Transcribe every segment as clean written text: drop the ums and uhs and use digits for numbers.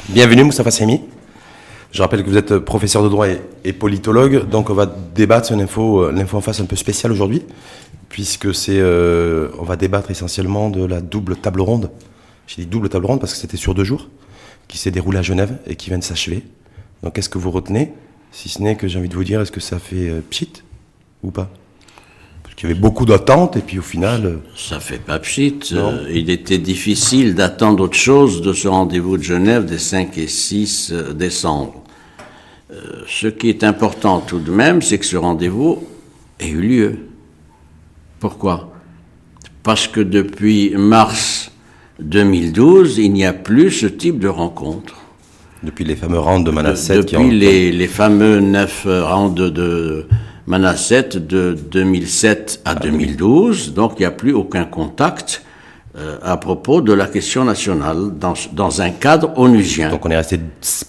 Bienvenue Moustapha Semi. Je rappelle que vous êtes professeur de droit et politologue, donc on va débattre sur l'info en face un peu spéciale aujourd'hui, puisque on va débattre essentiellement de la double table ronde. J'ai dit double table ronde parce que c'était sur 2 jours, qui s'est déroulée à Genève et qui vient de s'achever. Donc qu'est-ce que vous retenez? Si ce n'est que j'ai envie de vous dire, est-ce que ça fait pchit ou pas? Parce qu'il y avait beaucoup d'attentes et puis au final... Ça fait pas pchit. Il était difficile d'attendre autre chose de ce rendez-vous de Genève des 5 et 6 décembre. Ce qui est important tout de même, c'est que ce rendez-vous ait eu lieu. Pourquoi? Parce que depuis mars 2012, il n'y a plus ce type de rencontre. Depuis les fameux rounds de Manasset Depuis les fameux 9 rounds de Manasset de 2007 à 2012, donc il n'y a plus aucun contact à propos de la question nationale dans un cadre onusien. Donc on est resté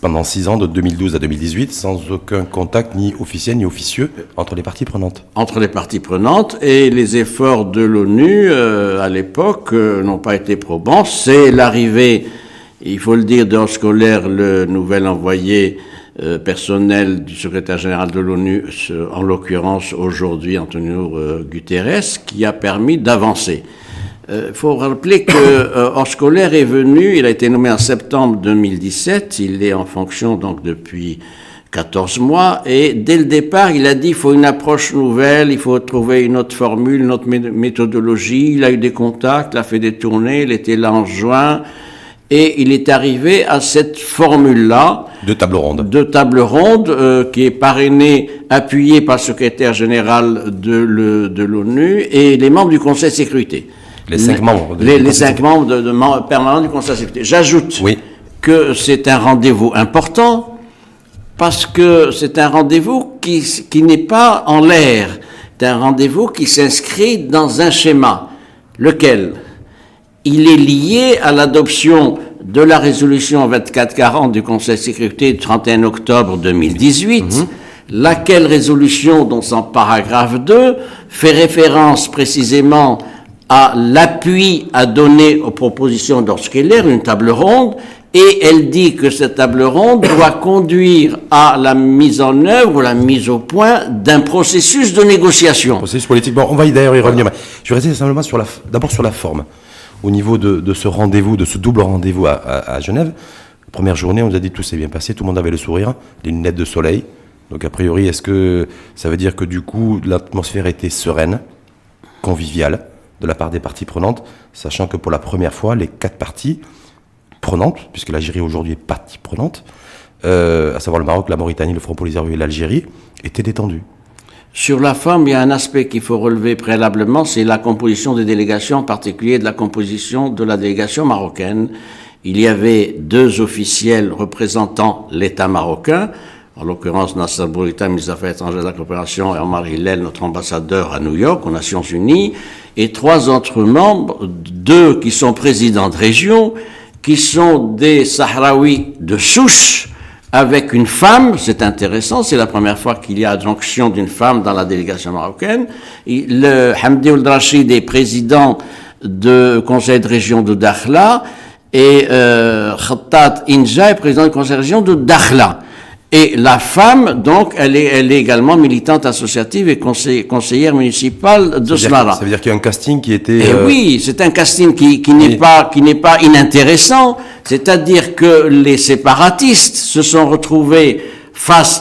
pendant 6 ans, de 2012 à 2018, sans aucun contact ni officiel ni officieux entre les parties prenantes. Entre les parties prenantes, et les efforts de l'ONU à l'époque n'ont pas été probants. C'est l'arrivée, il faut le dire, d'Horst Kohler, le nouvel envoyé personnel du secrétaire général de l'ONU, en l'occurrence aujourd'hui Antonio Guterres, qui a permis d'avancer. Il faut rappeler que Horst Kohler est venu, il a été nommé en septembre 2017, il est en fonction donc depuis 14 mois, et dès le départ, il a dit il faut une approche nouvelle, il faut trouver une autre formule, une autre méthodologie. Il a eu des contacts, il a fait des tournées, il était là en juin, et il est arrivé à cette formule-là. De table ronde. De table ronde, qui est parrainée, appuyée par le secrétaire général de l'ONU et les membres du Conseil de sécurité. Les 5 membres. Les 5 membres permanents du Conseil de sécurité. J'ajoute que c'est un rendez-vous important parce que c'est un rendez-vous qui n'est pas en l'air. C'est un rendez-vous qui s'inscrit dans un schéma. Lequel? Il est lié à l'adoption de la résolution 2440 du Conseil de sécurité du 31 octobre 2018, laquelle résolution, dans son paragraphe 2, fait référence précisément à l'appui à donner aux propositions d'Horst Kohler, une table ronde, et elle dit que cette table ronde doit conduire à la mise en œuvre, la mise au point d'un processus de négociation. Processus politique. Bon, on va d'ailleurs y revenir. Je vais rester simplement d'abord sur la forme. Au niveau de ce rendez-vous, de ce double rendez-vous à Genève, première journée, on nous a dit tout s'est bien passé, tout le monde avait le sourire, les lunettes de soleil. Donc a priori, est-ce que ça veut dire que du coup, l'atmosphère était sereine, conviviale, de la part des parties prenantes, sachant que pour la première fois, les 4 parties prenantes, puisque l'Algérie aujourd'hui est partie prenante, à savoir le Maroc, la Mauritanie, le Front Polisario et l'Algérie, étaient détendues. Sur la forme, il y a un aspect qu'il faut relever préalablement, c'est la composition des délégations, en particulier de la composition de la délégation marocaine. Il y avait 2 officiels représentant l'État marocain, en l'occurrence Nasser Bourita, ministre des Affaires étrangères de la coopération, et Omar Hillel, notre ambassadeur à New York, aux Nations Unies, et 3 autres membres, 2 qui sont présidents de région, qui sont des Sahraouis de souche, avec une femme, c'est intéressant, c'est la première fois qu'il y a adjonction d'une femme dans la délégation marocaine. Le Hamdi Ould Rachid est président du conseil de région de Dakhla, et Khattat Inja est président du conseil de région de Dakhla. Et la femme, donc, elle est également militante associative et conseillère municipale de Smara. Ça veut dire qu'il y a un casting qui était... Oui, c'est un casting qui n'est pas inintéressant. C'est-à-dire que les séparatistes se sont retrouvés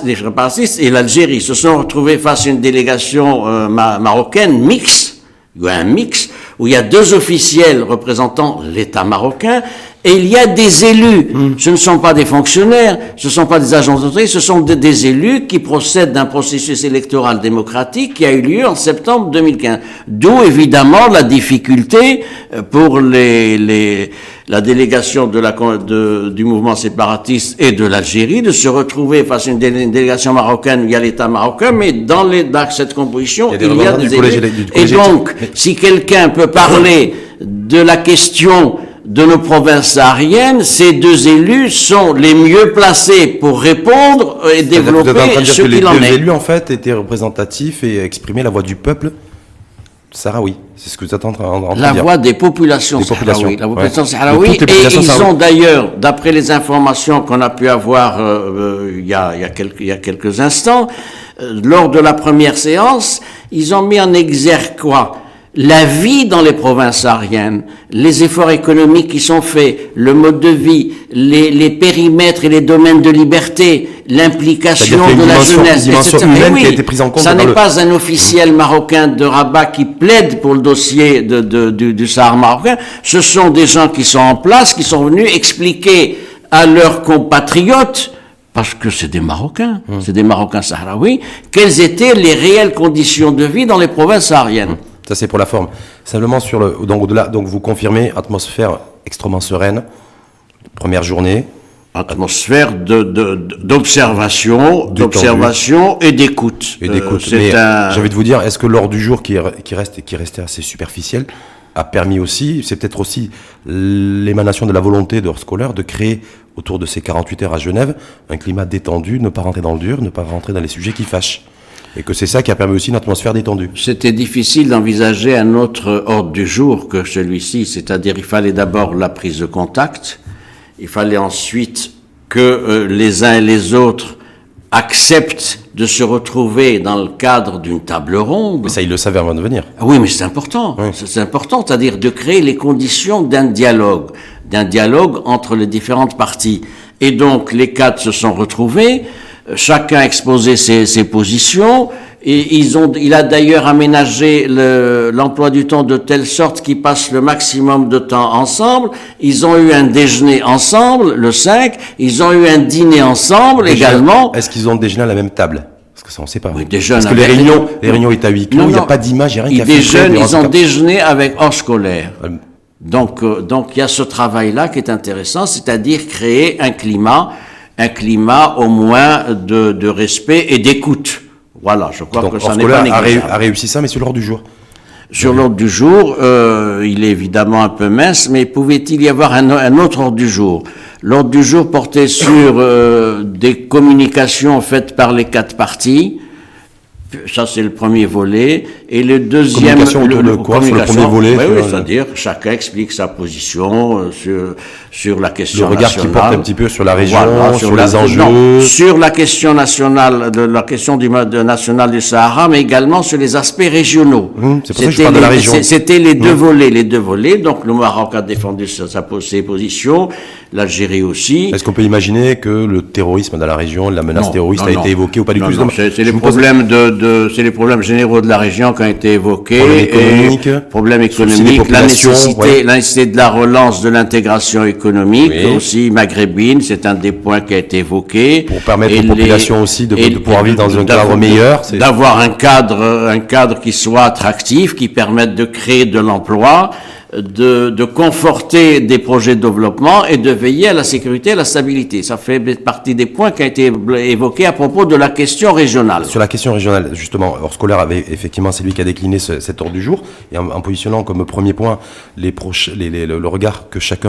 les séparatistes et l'Algérie se sont retrouvés face à une délégation marocaine mixte. Il y a un mix où il y a 2 officiels représentant l'État marocain. Et il y a des élus, ce ne sont pas des fonctionnaires, ce ne sont pas des agents d'autorité, ce sont des élus qui procèdent d'un processus électoral démocratique qui a eu lieu en septembre 2015. D'où évidemment la difficulté pour la délégation du mouvement séparatiste et de l'Algérie de se retrouver face à une délégation marocaine où il y a l'État marocain, mais dans cette composition, il y a des élus. Et donc, si quelqu'un peut parler de la question de nos provinces sahariennes, ces deux élus sont les mieux placés pour répondre et développer ce qu'il en est. Les deux élus, en fait, étaient représentatifs et exprimaient la voix du peuple sahraoui. C'est ce que vous êtes en train de dire. La voix des populations sahraouis. La population sahraoui. Et ils ont d'ailleurs, d'après les informations qu'on a pu avoir il y a quelques instants, lors de la première séance, ils ont mis en exergue quoi ? La vie dans les provinces sahariennes, les efforts économiques qui sont faits, le mode de vie, les périmètres et les domaines de liberté, l'implication de la jeunesse, etc. Oui, qui a été prise en compte. Ça n'est pas un officiel marocain de Rabat qui plaide pour le dossier du Sahara marocain. Ce sont des gens qui sont en place, qui sont venus expliquer à leurs compatriotes, parce que c'est des Marocains, c'est des Marocains sahraouis, quelles étaient les réelles conditions de vie dans les provinces sahariennes. Ça, c'est pour la forme. Simplement sur le, donc au-delà, donc vous confirmez, atmosphère extrêmement sereine, première journée. Atmosphère d'observation et d'écoute. Et d'écoute. Mais j'ai envie de vous dire, est-ce que l'ordre du jour qui restait assez superficiel a permis aussi, c'est peut-être aussi l'émanation de la volonté de Horskoller de créer autour de ces 48 heures à Genève un climat détendu, ne pas rentrer dans le dur, ne pas rentrer dans les sujets qui fâchent. Et que c'est ça qui a permis aussi une atmosphère détendue. C'était difficile d'envisager un autre ordre du jour que celui-ci, c'est-à-dire il fallait d'abord la prise de contact, il fallait ensuite que les uns et les autres acceptent de se retrouver dans le cadre d'une table ronde. Mais ça, ils le savaient avant de venir. Oui, mais c'est important. Oui. C'est important, c'est-à-dire de créer les conditions d'un dialogue entre les différentes parties. Et donc, les cadres se sont retrouvés. Chacun a exposé ses positions et il a d'ailleurs aménagé l'emploi du temps de telle sorte qu'ils passent le maximum de temps ensemble. Ils ont eu un déjeuner ensemble, le 5, ils ont eu un dîner ensemble également. Est-ce qu'ils ont déjeuné à la même table ? Parce que ça, on ne sait pas. Oui, parce que les réunions étaient à huis clos, il n'y a pas d'image, il n'y a rien qui a fait. Ils ont déjeuné avec Horskoller. Donc, il y a ce travail-là qui est intéressant, c'est-à-dire créer un climat au moins de respect et d'écoute. Voilà, je crois que ça n'est pas négligeable. A réussi ça, mais sur l'ordre du jour. Sur l'ordre du jour, il est évidemment un peu mince, mais pouvait-il y avoir un autre ordre du jour ? L'ordre du jour portait sur des communications faites par les 4 parties. Ça, c'est le premier volet. Et le deuxième... Communication autour de quoi, sur le premier volet? Oui, c'est-à-dire chacun explique sa position sur la question nationale. Le regard qui porte un petit peu sur la région, voilà, sur les enjeux. Non, sur la question nationale, la question nationale du Sahara, mais également sur les aspects régionaux. C'est pour ça que je parle de la région. C'était les deux volets. Donc, le Maroc a défendu ses positions, l'Algérie aussi. Est-ce qu'on peut imaginer que le terrorisme dans la région, la menace terroriste a été évoquée ou pas du tout? C'est les problèmes généraux de la région qui ont été évoqués. Problèmes économiques, la nécessité de la relance de l'intégration économique, aussi maghrébine, c'est un des points qui a été évoqué. Pour permettre aux populations aussi de pouvoir vivre dans un cadre meilleur. D'avoir un cadre qui soit attractif, qui permette de créer de l'emploi, de conforter des projets de développement et de veiller à la sécurité et à la stabilité. Ça fait partie des points qui ont été évoqués à propos de la question régionale. Sur la question régionale, justement, Horskoller avait effectivement, c'est lui qui a décliné cet ordre du jour, et en positionnant comme premier point le regard que chaque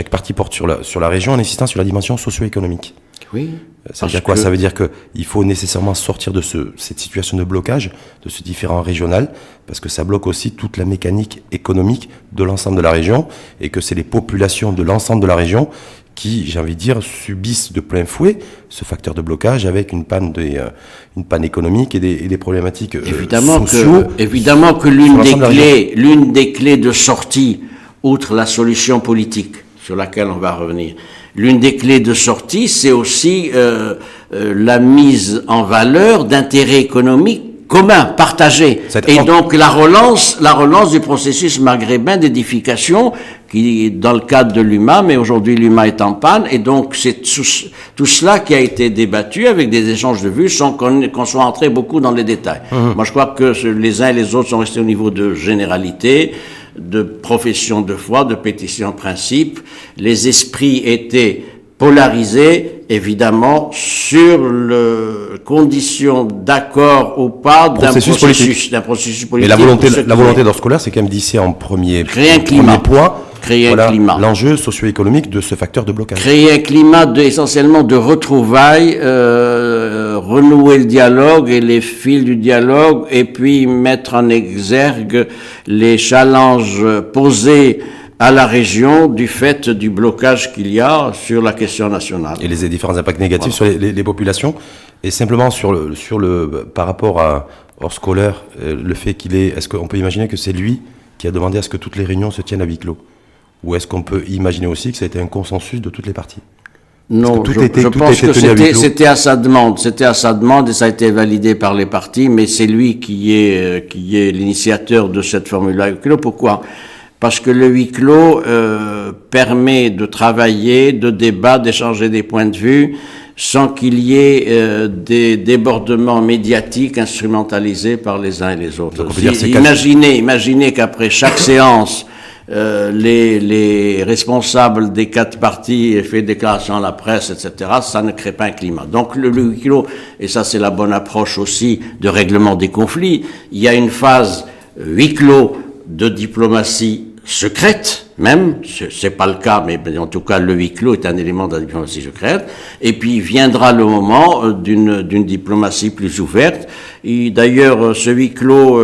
partie porte sur la région, en insistant sur la dimension socio-économique. Oui. Ça veut dire quoi ? Ça veut dire qu'il faut nécessairement sortir de cette situation de blocage, de ce différend régional, parce que ça bloque aussi toute la mécanique économique de l'ensemble de la région, et que c'est les populations de l'ensemble de la région qui, j'ai envie de dire, subissent de plein fouet ce facteur de blocage avec une panne économique et des problématiques sociaux. Évidemment que l'une des clés de sortie, outre la solution politique sur laquelle on va revenir, l'une des clés de sortie, c'est aussi la mise en valeur d'intérêts économiques communs, partagés. Et donc la relance du processus maghrébin d'édification, qui dans le cadre de l'UMA, mais aujourd'hui l'UMA est en panne, et donc c'est tout cela qui a été débattu avec des échanges de vues sans qu'on soit entré beaucoup dans les détails. Moi je crois que les uns et les autres sont restés au niveau de généralité, de profession de foi, de pétition de principe. Les esprits étaient polarisés, évidemment, sur le condition d'accord ou pas d'un processus politique. Mais la volonté d'Horskoller, c'est quand même d'hisser en premier point, créer un climat. L'enjeu socio-économique de ce facteur de blocage. Créer un climat essentiellement de retrouvailles, renouer le dialogue et les fils du dialogue, et puis mettre en exergue les challenges posés à la région du fait du blocage qu'il y a sur la question nationale. Et les différents impacts négatifs sur les populations. Et simplement par rapport au scolaire, le fait est-ce qu'on peut imaginer que c'est lui qui a demandé à ce que toutes les réunions se tiennent à huis clos? Ou est-ce qu'on peut imaginer aussi que ça a été un consensus de toutes les parties? Non, je pense que c'était à sa demande. C'était à sa demande et ça a été validé par les partis, mais c'est lui qui est l'initiateur de cette formule à huis clos. Pourquoi? Parce que le huis clos permet de travailler, de débattre, d'échanger des points de vue, sans qu'il y ait des débordements médiatiques instrumentalisés par les uns et les autres. Donc on peut dire imaginez qu'après chaque séance, les responsables des 4 partis aient fait déclaration à la presse, etc., ça ne crée pas un climat. Donc le huis clos, et ça c'est la bonne approche aussi de règlement des conflits, il y a une phase huis clos de diplomatie secrète, même, c'est pas le cas, mais en tout cas le huis clos est un élément de la diplomatie secrète, et puis viendra le moment d'une diplomatie plus ouverte. Et d'ailleurs, ce huis clos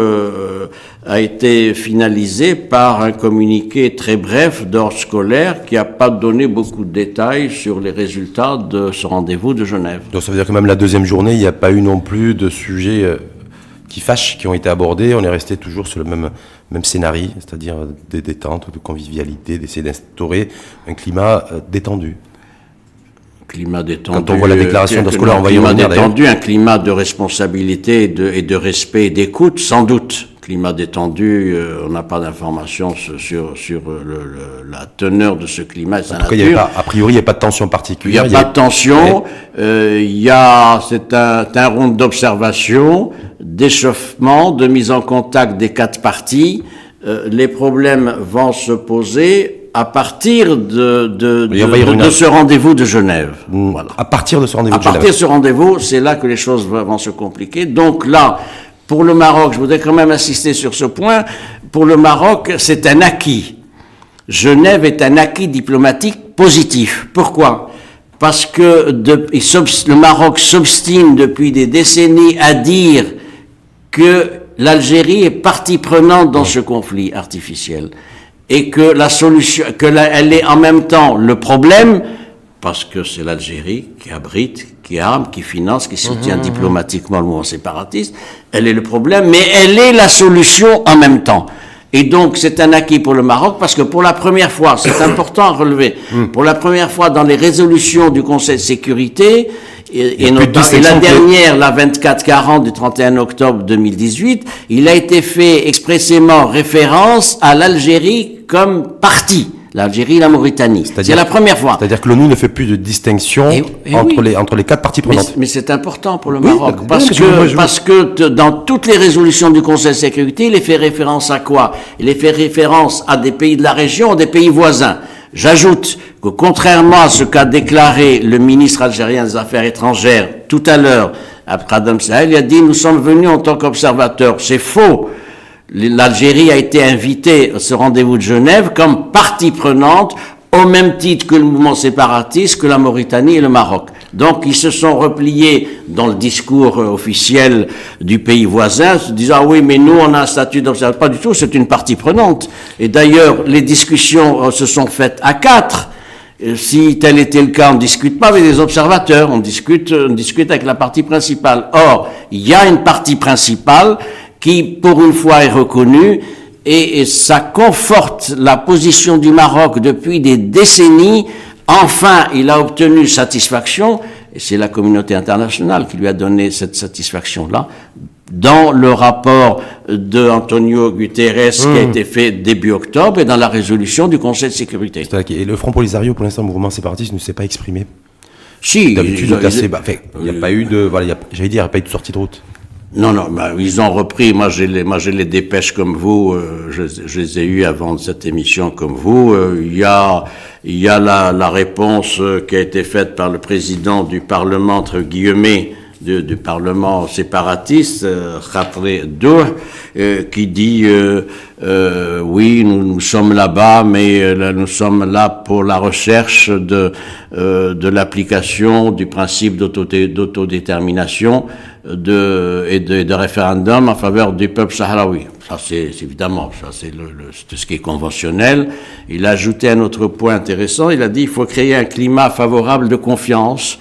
a été finalisé par un communiqué très bref d'ordre scolaire qui n'a pas donné beaucoup de détails sur les résultats de ce rendez-vous de Genève. Donc ça veut dire que même la deuxième journée, il n'y a pas eu non plus de sujets qui fâchent, qui ont été abordés. On est resté toujours sur le même scénario, c'est-à-dire des détentes, de convivialité, d'essayer d'instaurer un climat détendu. Climat détendu. Quand on voit la déclaration d'Oscola envoyée en climat détendu, un climat de responsabilité et de respect et d'écoute, sans doute. Climat détendu, on n'a pas d'informations sur la teneur de ce climat et sa nature. A priori, il n'y a pas de tension particulière. Il n'y a pas de tension. C'est un round d'observation, d'échauffement, de mise en contact des 4 parties. Les problèmes vont se poser à partir de ce rendez-vous de Genève. Voilà. À partir de ce rendez-vous de Genève. À partir de ce rendez-vous, c'est là que les choses vont se compliquer. Donc là, pour le Maroc, je voudrais quand même insister sur ce point, pour le Maroc, c'est un acquis. Genève est un acquis diplomatique positif. Pourquoi? Parce que le Maroc s'obstine depuis des décennies à dire que l'Algérie est partie prenante dans ce conflit artificiel et que la solution, elle est en même temps le problème, parce que c'est l'Algérie qui abrite, qui arme, qui finance, qui soutient diplomatiquement le mouvement séparatiste. Elle est le problème, mais elle est la solution en même temps. Et donc, c'est un acquis pour le Maroc, parce que pour la première fois, c'est important à relever, pour la première fois dans les résolutions du Conseil de sécurité, et la dernière, la 2440 du 31 octobre 2018, il a été fait expressément référence à l'Algérie comme partie. L'Algérie et la Mauritanie. C'est la première fois. C'est-à-dire que l'ONU ne fait plus de distinction entre les 4 parties prenantes. Mais c'est important pour le Maroc, parce que dans toutes les résolutions du Conseil de sécurité, il est fait référence à quoi? Il est fait référence à des pays de la région, des pays voisins. J'ajoute que contrairement à ce qu'a déclaré le ministre algérien des Affaires étrangères tout à l'heure, après Adam Sahel, il a dit « Nous sommes venus en tant qu'observateurs ». C'est faux. L'Algérie a été invitée à ce rendez-vous de Genève comme partie prenante au même titre que le mouvement séparatiste, que la Mauritanie et le Maroc. Donc ils se sont repliés dans le discours officiel du pays voisin, se disant ah oui mais nous on a un statut d'observateur. Pas du tout, c'est une partie prenante. Et d'ailleurs les discussions se sont faites à 4. Si tel était le cas, on ne discute pas avec les observateurs, on discute avec la partie principale. Or, il y a une partie principale qui, pour une fois, est reconnue, et ça conforte la position du Maroc depuis des décennies. Enfin, il a obtenu satisfaction, et c'est la communauté internationale qui lui a donné cette satisfaction-là, dans le rapport de Antonio Guterres qui a été fait début octobre et dans la résolution du Conseil de sécurité. Et le Front Polisario, pour l'instant, le mouvement séparatiste ne s'est pas exprimé. Si. D'habitude, il n'y a pas eu de, il n'y a pas eu de sortie de route. Non, ils ont repris. Moi, j'ai les dépêches comme vous. Je les ai eues avant cette émission comme vous. Il y a la réponse qui a été faite par le président du Parlement, entre guillemets, du Parlement séparatiste, Khatri Dour, qui dit oui, nous sommes là-bas, mais nous sommes là pour la recherche de l'application du principe d'autodétermination et de référendum en faveur du peuple sahraoui. Ça, c'est évidemment, ça c'est ce qui est conventionnel. Il a ajouté un autre point intéressant. Il a dit il faut créer un climat favorable de confiance,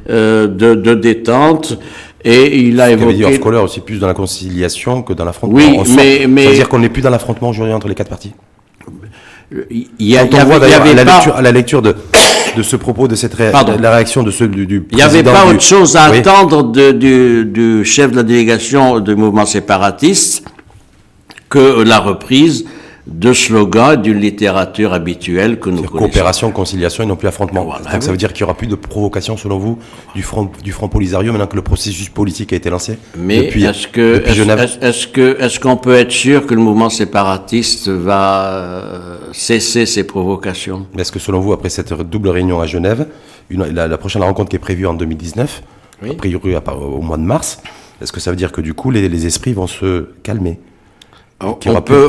de détente. Et il a évoqué. Hors colère aussi plus dans la conciliation que dans l'affrontement. Oui, mais c'est-à-dire qu'on n'est plus dans l'affrontement aujourd'hui entre les quatre parties. Il y avait à la lecture de ce propos, de cette la réaction de ceux du président. Il n'y avait pas autre chose à attendre du chef de la délégation du mouvement séparatiste que la reprise de slogans et d'une littérature habituelle que nous connaissons. Coopération, conciliation et non plus affrontement. Voilà, donc ça veut dire qu'il n'y aura plus de provocation, selon vous, du Front Polisario, maintenant que le processus politique a été lancé. Mais depuis Genève. Est-ce qu'on peut être sûr que le mouvement séparatiste va cesser ses provocations? Est-ce que selon vous, après cette double réunion à Genève, la prochaine rencontre qui est prévue en 2019, a priori au mois de mars, est-ce que ça veut dire que du coup les esprits vont se calmer? On peut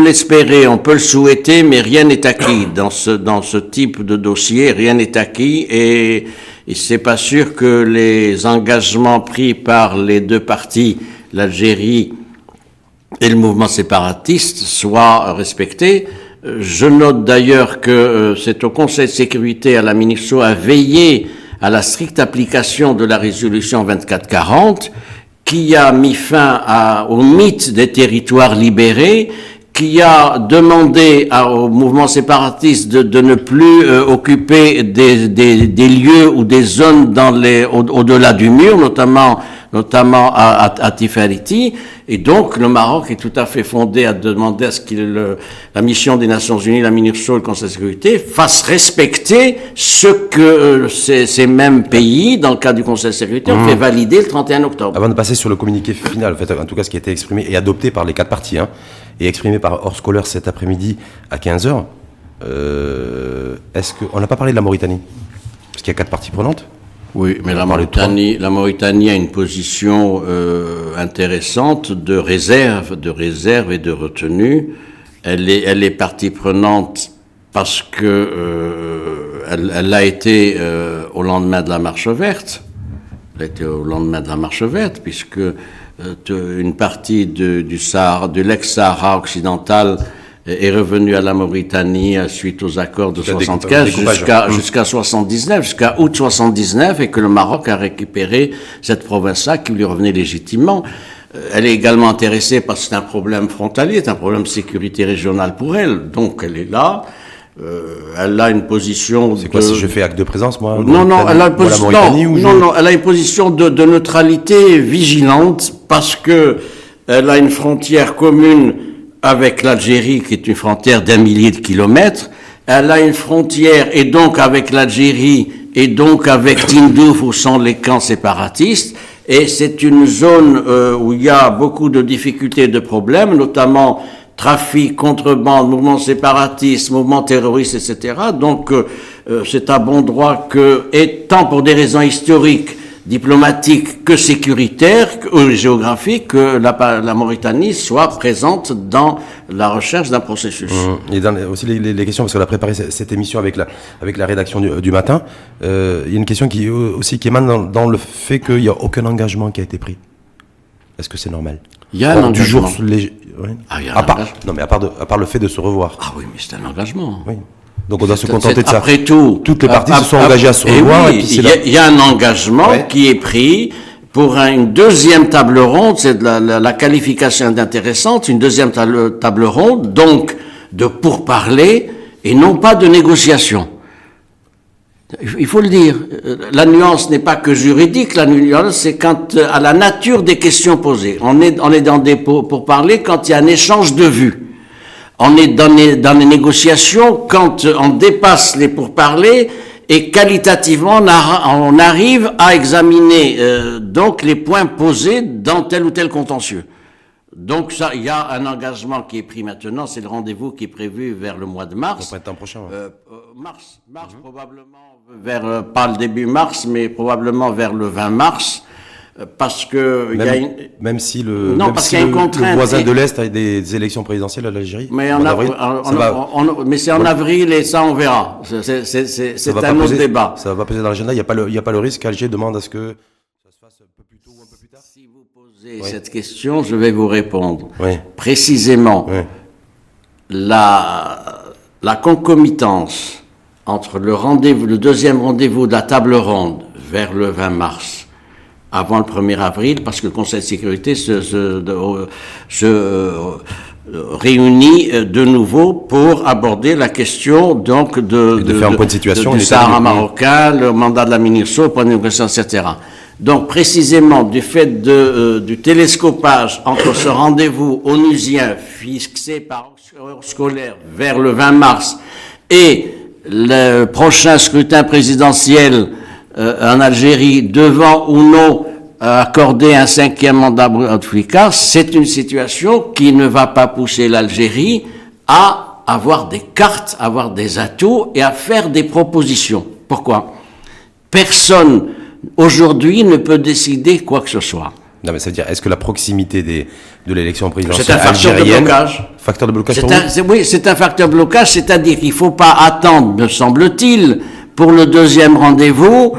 l'espérer, on peut le souhaiter, mais rien n'est acquis dans ce type de dossier. Rien n'est acquis et c'est pas sûr que les engagements pris par les deux parties, l'Algérie et le mouvement séparatiste, soient respectés. Je note d'ailleurs que c'est au Conseil de sécurité à la MINUSO à veiller à la stricte application de la résolution 2440. Qui a mis fin au mythe des territoires libérés, qui a demandé au mouvement séparatiste de ne plus occuper des lieux ou des zones au-delà du mur, notamment à Tifariti. Et donc, le Maroc est tout à fait fondé à demander à ce que la mission des Nations Unies, la MINUSO, le Conseil de sécurité, fasse respecter ce que ces mêmes pays, dans le cadre du Conseil de sécurité, ont fait valider le 31 octobre. Avant de passer sur le communiqué final, en fait, en tout cas, ce qui a été exprimé et adopté par les quatre parties, et exprimé par Horst Kohler cet après-midi à 15h, est-ce qu'on n'a pas parlé de la Mauritanie? Parce qu'il y a quatre parties prenantes. Oui, mais la Mauritanie a une position intéressante de réserve et de retenue. Elle est partie prenante parce que elle a été au lendemain de la marche verte. Elle a été au lendemain de la marche verte, puisque une partie de l'ex-Sahara occidental est revenu à la Mauritanie suite aux accords de 75 jusqu'à 79, jusqu'à août 79, et que le Maroc a récupéré cette province-là qui lui revenait légitimement. Elle est également intéressée parce que c'est un problème frontalier, c'est un problème de sécurité régionale pour elle, donc elle est là. Elle a une position. C'est quoi si je fais acte de présence, moi? Non, elle a une position de neutralité vigilante parce que elle a une frontière commune avec l'Algérie, qui est une frontière d'1 millier de kilomètres. Elle a une frontière, et donc avec l'Algérie, et donc avec Tindouf, où sont les camps séparatistes. Et c'est une zone où il y a beaucoup de difficultés et de problèmes, notamment trafic, contrebande, mouvements séparatistes, mouvements terroristes, etc. Donc c'est à bon droit que, et tant pour des raisons historiques, diplomatiques que sécuritaires, géographiques, que la Mauritanie soit présente dans la recherche d'un processus. Et dans aussi les questions, parce qu'on a préparé cette émission avec la rédaction du matin, il y a une question qui émane dans le fait qu'il n'y a aucun engagement qui a été pris. Est-ce que c'est normal? Il y a un engagement. Non, mais à part le fait de se revoir. Ah oui, mais c'est un engagement. Oui. Donc on doit se contenter de ça. Après tout, toutes les parties se sont engagées à se revoir. Il y a un engagement qui est pris pour une deuxième table ronde. C'est la qualification intéressante, une deuxième table ronde, donc de pourparlers et non pas de négociation. Il faut le dire. La nuance n'est pas que juridique. La nuance, c'est quant à la nature des questions posées. On est dans des pourparlers quand il y a un échange de vues. On est dans les négociations quand on dépasse les pourparlers et qualitativement on arrive à examiner donc les points posés dans tel ou tel contentieux. Donc ça, il y a un engagement qui est pris maintenant, c'est le rendez-vous qui est prévu vers le mois de Au mars. printemps prochain. Mars probablement, pas le début mars, mais probablement vers le 20 mars, parce que il y a une... Même si parce qu'il y a une contrainte. le voisin de l'Est a des élections présidentielles à l'Algérie. Mais mais c'est en Voilà. avril et ça on verra. C'est un autre débat. Ça va peser dans l'agenda. Il n'y a pas le risque qu'Alger demande à ce que ça se fasse un peu plus tôt ou un peu plus tard. Si vous posez cette question, je vais vous répondre. Oui. Précisément, Oui. la concomitance entre le deuxième rendez-vous de la table ronde vers le 20 mars, avant le 1er avril, parce que le Conseil de sécurité se réunit de nouveau pour aborder la question donc de faire un point de situation, du l'état Sahara du- marocain, le mandat de la MINURSO, point de négociation, etc. Donc précisément du fait du télescopage entre ce rendez-vous onusien fixé par heure scolaire vers le 20 mars et le prochain scrutin présidentiel en Algérie devant ou non accorder un 5e mandat Bouteflika, c'est une situation qui ne va pas pousser l'Algérie à avoir des cartes, à avoir des atouts et à faire des propositions. Pourquoi ? Personne aujourd'hui ne peut décider quoi que ce soit. Non, mais ça veut dire, est-ce que la proximité de l'élection C'est présidentielle un facteur de algérienne, blocage. facteur de blocage C'est pour vous oui, c'est un facteur de blocage, c'est-à-dire qu'il ne faut pas attendre, me semble-t-il, pour le deuxième rendez-vous,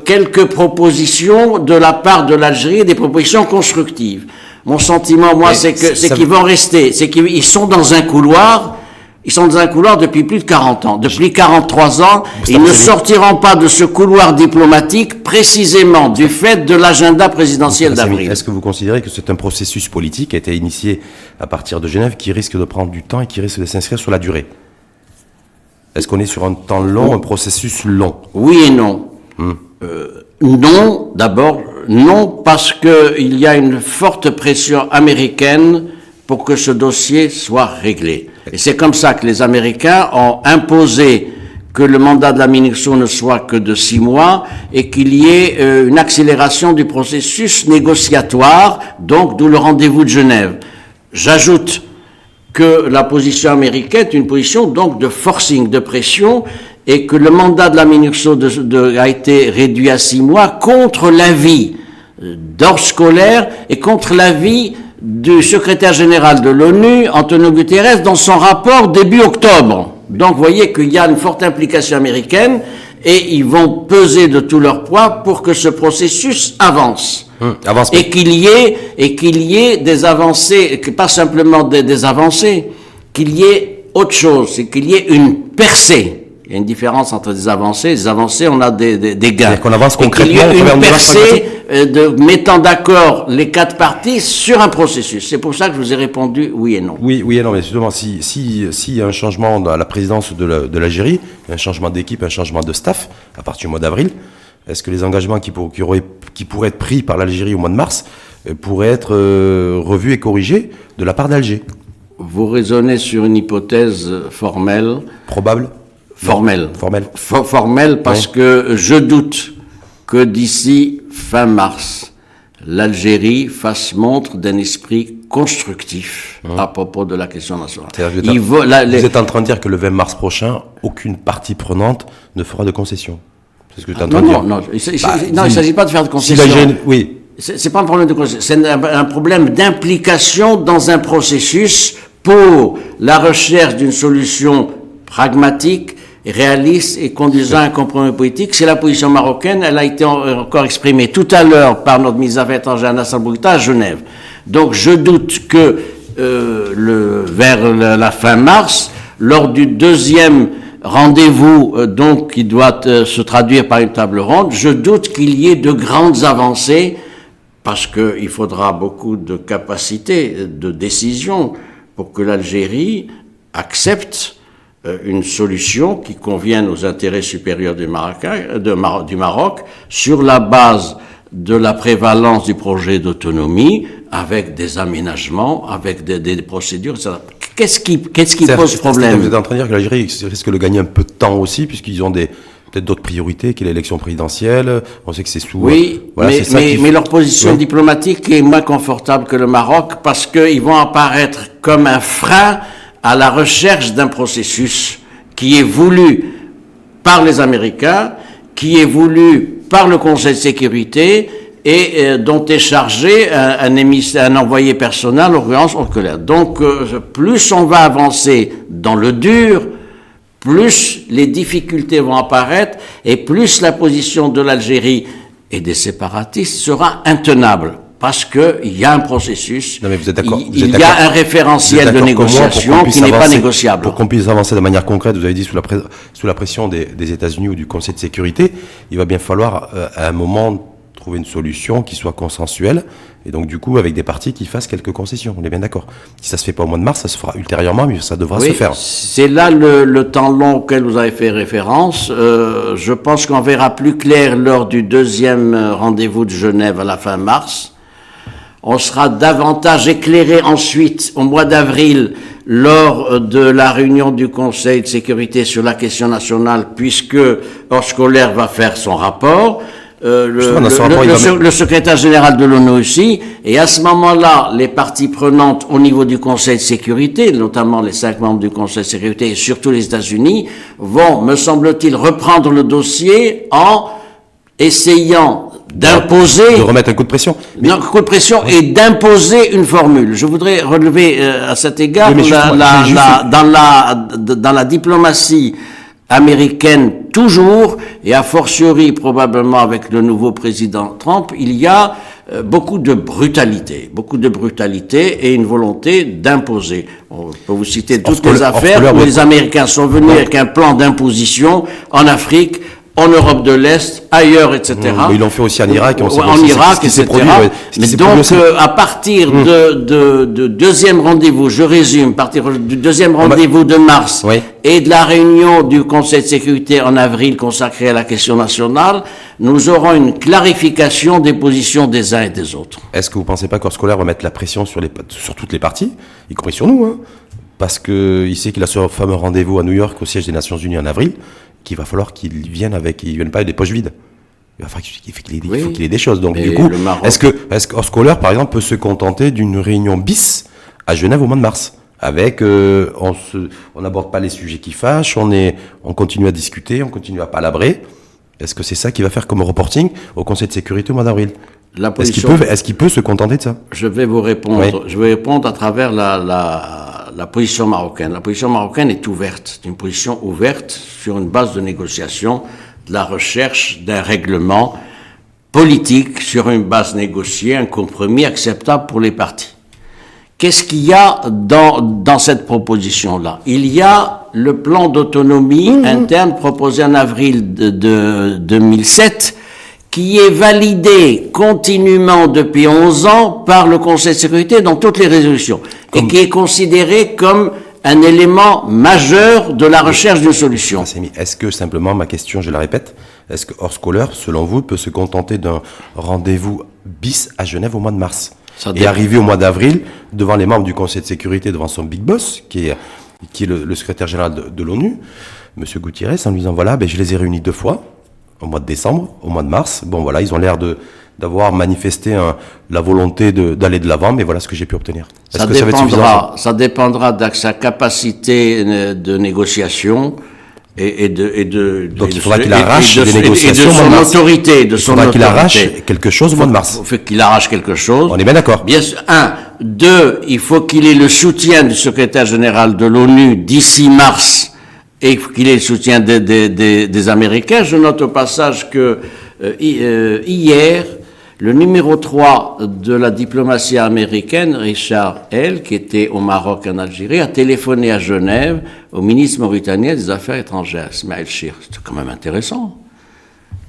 quelques propositions de la part de l'Algérie, des propositions constructives. Mon sentiment, moi, Mais c'est ça qu'ils vont rester, c'est qu'ils sont dans un couloir. Ils sont dans un couloir depuis plus de 40 ans. Depuis 43 ans, ils ne sortiront pas de ce couloir diplomatique précisément du fait de l'agenda présidentiel d'avril. Est-ce que vous considérez que c'est un processus politique qui a été initié à partir de Genève qui risque de prendre du temps et qui risque de s'inscrire sur la durée? Est-ce qu'on est sur un temps long, un processus long? Oui et non. Non, d'abord, non, parce qu'il y a une forte pression américaine pour que ce dossier soit réglé. Et c'est comme ça que les Américains ont imposé que le mandat de la MINURSO ne soit que de 6 mois et qu'il y ait une accélération du processus négociatoire, donc d'où le rendez-vous de Genève. J'ajoute que la position américaine est une position donc de forcing, de pression, et que le mandat de la MINURSO a été réduit à 6 mois contre l'avis d'ordre scolaire et contre l'avis du secrétaire général de l'ONU, Antonio Guterres, dans son rapport début octobre. Donc, vous voyez qu'il y a une forte implication américaine et ils vont peser de tout leur poids pour que ce processus avance. Et qu'il y ait des avancées, pas simplement des avancées, qu'il y ait autre chose, c'est qu'il y ait une percée. Il y a une différence entre des avancées. Les avancées, on a des gains. C'est-à-dire qu'on avance concrètement. Et qu'il y ait au travers une de percée mettant d'accord les 4 parties sur un processus. C'est pour ça que je vous ai répondu oui et non. Oui et non, mais justement, s'il y a un changement dans la présidence de l'Algérie, un changement d'équipe, un changement de staff, à partir du mois d'avril, est-ce que les engagements qui pourraient être pris par l'Algérie au mois de mars pourraient être revus et corrigés de la part d'Alger? Vous raisonnez sur une hypothèse formelle. Probable? Formelle. Formelle parce que je doute que d'ici fin mars, l'Algérie fasse montre d'un esprit constructif à propos de la question nationale. Vous êtes en train de dire que le 20 mars prochain, aucune partie prenante ne fera de concessions. C'est ce que tu es en train de dire. Non, il ne s'agit pas de faire de concessions. Oui. C'est pas un problème de concession, c'est un problème d'implication dans un processus pour la recherche d'une solution pragmatique, réaliste et conduisant à un compromis politique. C'est la position marocaine, elle a été encore exprimée tout à l'heure par notre ministre des Affaires étrangères Nasser Bourita à Genève. Donc je doute que vers la fin mars, lors du deuxième rendez-vous donc qui doit se traduire par une table ronde, je doute qu'il y ait de grandes avancées parce qu'il faudra beaucoup de capacité de décision pour que l'Algérie accepte une solution qui convienne aux intérêts supérieurs du Maroc sur la base de la prévalence du projet d'autonomie avec des aménagements, avec des procédures, etc. Qu'est-ce qui pose problème? Vous êtes en train de dire que l'Algérie risque de gagner un peu de temps aussi, puisqu'ils ont peut-être d'autres priorités, qu'il y ait l'élection présidentielle. On sait que c'est sous... Oui, voilà, c'est ça mais leur position diplomatique est moins confortable que le Maroc parce qu'ils vont apparaître comme un frein à la recherche d'un processus qui est voulu par les Américains, qui est voulu par le Conseil de sécurité et dont est chargé un envoyé personnel, en l'occurrence Oscoler. Donc, plus on va avancer dans le dur, plus les difficultés vont apparaître et plus la position de l'Algérie et des séparatistes sera intenable. Parce qu'il y a un processus, non, mais vous êtes d'accord, il y a un référentiel de négociation qui n'est pas négociable. Pour qu'on puisse avancer de manière concrète, vous avez dit sous la pression des États-Unis ou du Conseil de sécurité, il va bien falloir à un moment trouver une solution qui soit consensuelle, et donc du coup avec des partis qui fassent quelques concessions, on est bien d'accord. Si ça se fait pas au mois de mars, ça se fera ultérieurement, mais ça devra se faire. C'est là le temps long auquel vous avez fait référence. Je pense qu'on verra plus clair lors du deuxième rendez-vous de Genève à la fin mars. On sera davantage éclairé ensuite au mois d'avril lors de la réunion du Conseil de sécurité sur la question nationale, puisque Oscoler va faire son rapport. Le secrétaire général de l'ONU aussi, et à ce moment-là, les parties prenantes au niveau du Conseil de sécurité, notamment les 5 membres du Conseil de sécurité et surtout les États-Unis, vont, me semble-t-il, reprendre le dossier en essayant d'imposer... De remettre un coup de pression. Un coup de pression et d'imposer une formule. Je voudrais relever à cet égard, dans la diplomatie américaine toujours, et a fortiori probablement avec le nouveau président Trump, il y a beaucoup de brutalité et une volonté d'imposer. On peut vous citer toutes les affaires où les Américains sont venus avec un plan d'imposition en Afrique, en Europe de l'Est, ailleurs, etc. Mais ils l'ont fait aussi en Irak. En Irak, etc. Mais donc, à partir de deuxième rendez-vous, je résume, à partir du deuxième rendez-vous de mars et de la réunion du Conseil de sécurité en avril consacrée à la question nationale, nous aurons une clarification des positions des uns et des autres. Est-ce que vous ne pensez pas qu'Oscoler va mettre la pression sur toutes les parties, y compris sur nous, parce qu'il sait qu'il a ce fameux rendez-vous à New York au siège des Nations Unies en avril, qu'il va falloir qu'il vienne pas avec des poches vides. Il va falloir qu'il ait des choses. Donc, du coup, est-ce qu'Oscoler, par exemple, peut se contenter d'une réunion bis à Genève au mois de mars? Avec, on n'aborde pas les sujets qui fâchent, on continue à discuter, on continue à palabrer. Est-ce que c'est ça qu'il va faire comme reporting au Conseil de sécurité au mois d'avril? Est-ce qu'il peut se contenter de ça? Je vais vous répondre. Oui. Je vais répondre à travers la position marocaine. La position marocaine est ouverte. C'est une position ouverte sur une base de négociation, de la recherche d'un règlement politique sur une base négociée, un compromis acceptable pour les parties. Qu'est-ce qu'il y a dans cette proposition-là? Il y a le plan d'autonomie interne proposé en avril de 2007, qui est validé continuellement depuis 11 ans par le Conseil de sécurité dans toutes les résolutions, et qui est considéré comme un élément majeur de la recherche d'une solution. Est-ce que, simplement, ma question, je la répète, est-ce que Oscoler, selon vous, peut se contenter d'un rendez-vous bis à Genève au mois de mars et arriver au mois d'avril devant les membres du Conseil de sécurité, devant son big boss, qui est le secrétaire général de l'ONU, M. Guterres, en lui disant, voilà, je les ai réunis 2 fois, au mois de décembre, au mois de mars. Bon, voilà, ils ont l'air d'avoir manifesté la volonté d'aller de l'avant, mais voilà ce que j'ai pu obtenir. Ça dépendra de sa capacité de négociation donc il faudra qu'il arrache des négociations et de son autorité. Il faudra qu'il arrache quelque chose au mois de mars. Il faut qu'il arrache quelque chose. On est bien d'accord. Bien sûr. 2, il faut qu'il ait le soutien du secrétaire général de l'ONU d'ici mars et qu'il ait le soutien des Américains. Je note au passage que hier, le numéro 3 de la diplomatie américaine, Richard Hell, qui était au Maroc et en Algérie, a téléphoné à Genève au ministre mauritanien des Affaires étrangères, Ismaël Chir. C'était quand même intéressant.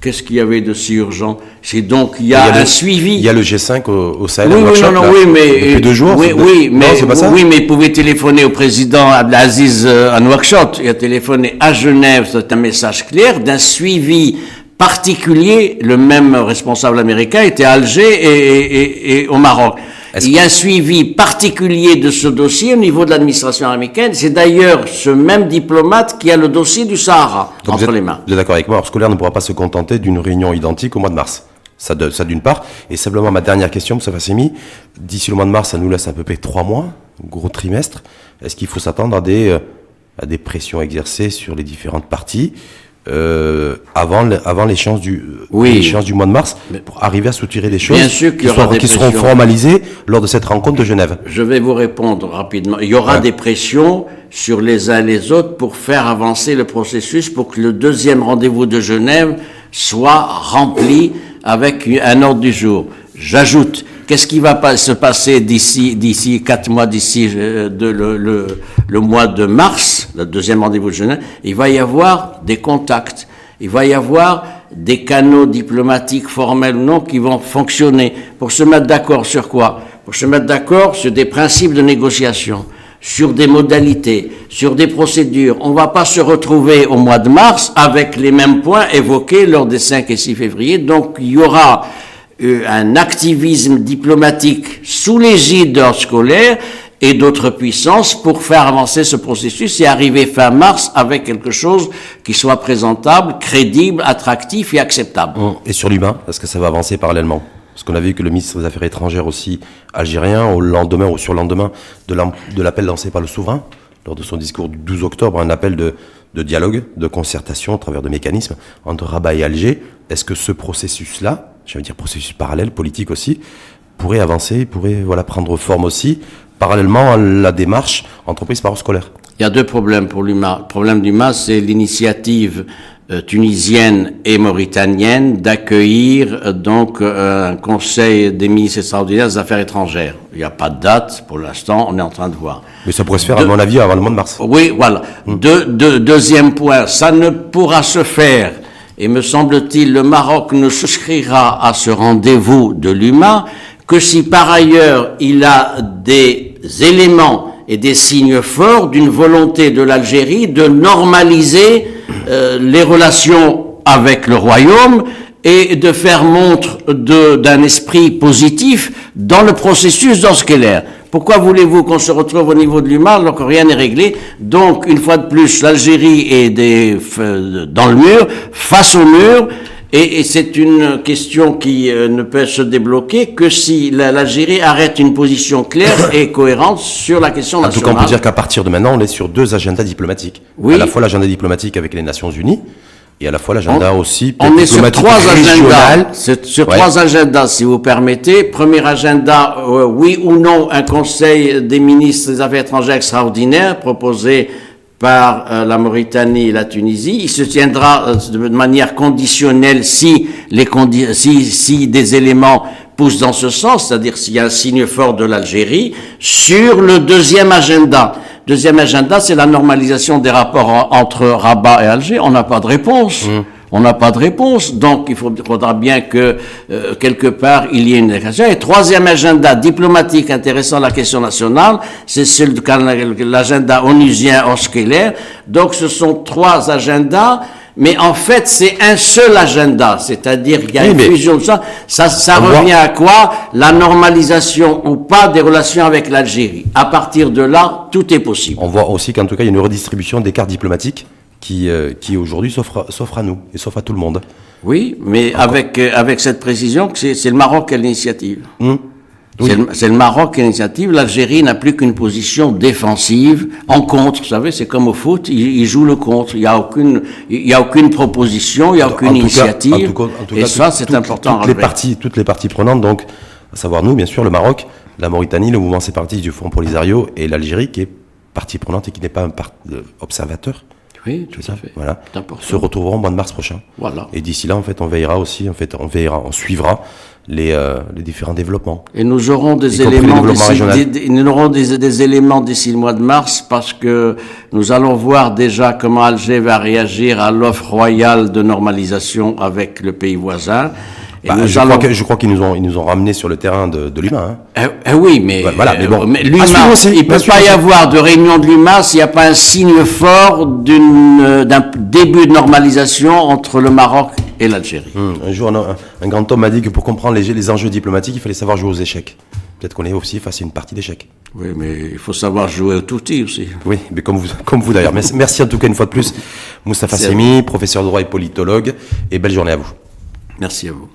Qu'est-ce qu'il y avait de si urgent? C'est donc, il y a un suivi. Il y a le G5 au Sahel. Depuis 2 jours. Oui, mais il pouvait téléphoner au président Abdelaziz à Nouakchott. Il a téléphoné à Genève. C'est un message clair d'un suivi particulier. Le même responsable américain était à Alger et au Maroc. Il y a un suivi particulier de ce dossier au niveau de l'administration américaine. C'est d'ailleurs ce même diplomate qui a le dossier du Sahara Donc entre les mains. Vous êtes d'accord avec moi, alors scolaire ne pourra pas se contenter d'une réunion identique au mois de mars. Ça d'une part. Et simplement ma dernière question, M. Fassemi, d'ici le mois de mars, ça nous laisse à peu près 3 mois, gros trimestre. Est-ce qu'il faut s'attendre à des pressions exercées sur les différentes parties avant l'échéance du mois de mars, pour arriver à soutirer des choses Bien sûr qu'il y aura qui seront formalisées lors de cette rencontre de Genève? Je vais vous répondre rapidement. Il y aura des pressions sur les uns et les autres pour faire avancer le processus, pour que le deuxième rendez-vous de Genève soit rempli avec un ordre du jour. J'ajoute, qu'est-ce qui va se passer d'ici 4 mois, d'ici le mois de mars, le deuxième rendez-vous de Genève? Il va y avoir des contacts, il va y avoir des canaux diplomatiques formels ou non qui vont fonctionner pour se mettre d'accord sur quoi? Pour se mettre d'accord sur des principes de négociation, sur des modalités, sur des procédures. On ne va pas se retrouver au mois de mars avec les mêmes points évoqués lors des 5 et 6 février. Donc il y aura un activisme diplomatique sous l'égide d'ordre scolaire et d'autres puissances pour faire avancer ce processus et arriver fin mars avec quelque chose qui soit présentable, crédible, attractif et acceptable. Et sur l'humain, est-ce que ça va avancer parallèlement? Parce qu'on a vu que le ministre des Affaires étrangères aussi algérien, au lendemain ou sur le lendemain de l'appel lancé par le souverain, lors de son discours du 12 octobre, un appel de dialogue, de concertation à travers de mécanismes entre Rabat et Alger. Est-ce que ce processus-là, je veux dire processus parallèle, politique aussi, pourrait avancer, pourrait prendre forme aussi, parallèlement à la démarche entreprise par scolaire? Il y a 2 problèmes pour l'UMA. Le problème du l'UMA, c'est l'initiative tunisienne et mauritanienne d'accueillir donc un conseil des ministres extraordinaires des affaires étrangères. Il n'y a pas de date pour l'instant, on est en train de voir. Mais ça pourrait se faire, à mon avis, avant le mois de mars. Oui, voilà. Deuxième point, ça ne pourra se faire, et me semble-t-il, le Maroc ne souscrira à ce rendez-vous de l'UMA que si par ailleurs il a des éléments et des signes forts d'une volonté de l'Algérie de normaliser les relations avec le royaume et de faire montre d'un esprit positif dans le processus d'Oskeler. Pourquoi voulez-vous qu'on se retrouve au niveau de l'UMA alors que rien n'est réglé? Donc, une fois de plus, l'Algérie est dans le mur, face au mur, et c'est une question qui ne peut se débloquer que si l'Algérie arrête une position claire et cohérente sur la question nationale. En tout cas, on peut dire qu'à partir de maintenant, on est sur 2 agendas diplomatiques. Oui. À la fois l'agenda diplomatique avec les Nations Unies, et à la fois l'agenda aussi on est sur 3 agendas. Sur 3 agendas, si vous permettez. Premier agenda, oui ou non, un conseil des ministres des Affaires étrangères extraordinaire proposé par la Mauritanie et la Tunisie. Il se tiendra de manière conditionnelle si des éléments poussent dans ce sens, c'est-à-dire s'il y a un signe fort de l'Algérie, sur le deuxième agenda. Deuxième agenda, c'est la normalisation des rapports entre Rabat et Alger. On n'a pas de réponse. On n'a pas de réponse. Donc, il faudra bien que, quelque part, il y ait une négociation. Et troisième agenda diplomatique intéressant la question nationale, c'est l'agenda onusien Oskeler. Donc, ce sont 3 agendas. Mais en fait, c'est un seul agenda, c'est-à-dire qu'il y a une fusion de ça. Ça revient à quoi? La normalisation ou pas des relations avec l'Algérie. À partir de là, tout est possible. On voit aussi qu'en tout cas, il y a une redistribution des cartes diplomatiques qui aujourd'hui s'offre à nous et s'offre à tout le monde. Oui, mais avec cette précision que c'est le Maroc qui a l'initiative. Oui. C'est le Maroc qui a l'initiative. L'Algérie n'a plus qu'une position défensive, en contre. Vous savez, c'est comme au foot, il joue le contre. Il y a aucune proposition, il y a aucune initiative. En tout cas, et ça, c'est important à relever. Toutes les parties prenantes, donc, à savoir nous, bien sûr, le Maroc, la Mauritanie, le mouvement séparatiste du Front Polisario et l'Algérie, qui est partie prenante et qui n'est pas un observateur. Oui, tout à fait. Voilà. Se retrouveront au mois de mars prochain. Voilà. Et d'ici là, en fait, on suivra les différents développements. Et nous aurons des éléments des éléments d'ici le mois de mars parce que nous allons voir déjà comment Alger va réagir à l'offre royale de normalisation avec le pays voisin. Et je crois qu'ils nous ont ramenés sur le terrain de l'humain. Oui, mais l'UMA, il ne peut pas y avoir de réunion de l'UMA s'il n'y a pas un signe fort d'un début de normalisation entre le Maroc et l'Algérie. Un jour, un grand homme m'a dit que pour comprendre les enjeux diplomatiques, il fallait savoir jouer aux échecs. Peut-être qu'on est aussi face à une partie d'échecs. Oui, mais il faut savoir jouer au touti aussi. Oui, mais comme vous d'ailleurs. Merci en tout cas une fois de plus, Moustapha Semi, professeur de droit et politologue, et belle journée à vous. Merci à vous.